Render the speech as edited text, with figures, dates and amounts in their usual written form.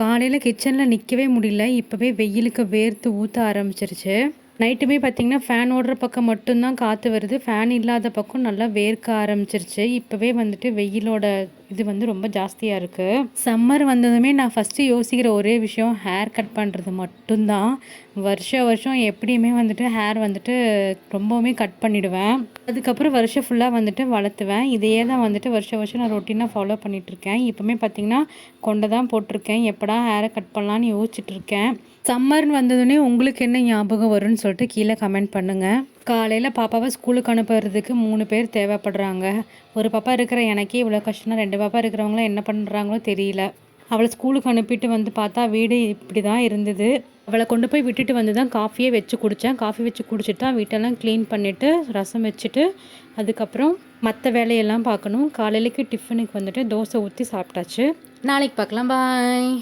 காலையில் கிச்சனில் நிற்கவே முடியல. இப்போவே வெயிலுக்கு வேர்த்து ஊற்ற ஆரம்பிச்சிருச்சு. நைட்டுமே பார்த்திங்கன்னா ஃபேன் ஓடுற பக்கம் மட்டும்தான் காற்று வருது. ஃபேன் இல்லாத பக்கம் நல்லா வேர்க்க ஆரம்பிச்சிருச்சு. இப்போவே வந்துட்டு வெயிலோட இது ரொம்ப ஜாஸ்தியாக இருக்குது. சம்மர் வந்ததுமே நான் ஃபஸ்ட்டு யோசிக்கிற ஒரே விஷயம் ஹேர் கட் பண்ணுறது மட்டும்தான். வருஷம் எப்படியுமே வந்துட்டு ஹேர் வந்துட்டு ரொம்பவுமே கட் பண்ணிவிடுவேன். அதுக்கப்புறம் வருஷம் ஃபுல்லாக வந்துட்டு வளர்த்துவேன். இதையே தான் வந்துட்டு வருஷம் நான் ரொட்டீனாக ஃபாலோ பண்ணிகிட்ருக்கேன். இப்போவுமே பார்த்திங்கன்னா கொண்டை தான் போட்டிருக்கேன். எப்படா ஹேரை கட் பண்ணலான்னு யோசிச்சுட்ருக்கேன். சம்மர்னு வந்ததுன்னே உங்களுக்கு என்ன ஞாபகம் வரும்னு சொல்லிட்டு கீழே கமெண்ட் பண்ணுங்கள். காலையில் பாப்பாவை ஸ்கூலுக்கு அனுப்புறதுக்கு 3 பேர் தேவைப்படுறாங்க. ஒரு பாப்பா இருக்கிற எனக்கே இவ்வளோ கஷ்டம்னா 2 பாப்பா இருக்கிறவங்களாம் என்ன பண்ணுறாங்களோ தெரியல. அவளை ஸ்கூலுக்கு அனுப்பிட்டு வந்து பார்த்தா வீடு இப்படி தான் இருந்தது. அவளை கொண்டு போய் விட்டுட்டு வந்து தான் காஃபியே வச்சு குடித்தேன். காஃபி வச்சு குடிச்சிட்டு தான் வீட்டெல்லாம் க்ளீன் பண்ணிவிட்டு ரசம் வச்சுட்டு அதுக்கப்புறம் மற்ற வேலையெல்லாம் பார்க்கணும். காலையிலக்கு டிஃபனுக்கு வந்துட்டு தோசை ஊற்றி சாப்பிட்டாச்சு. நாளைக்கு பார்க்கலாம். பாய்.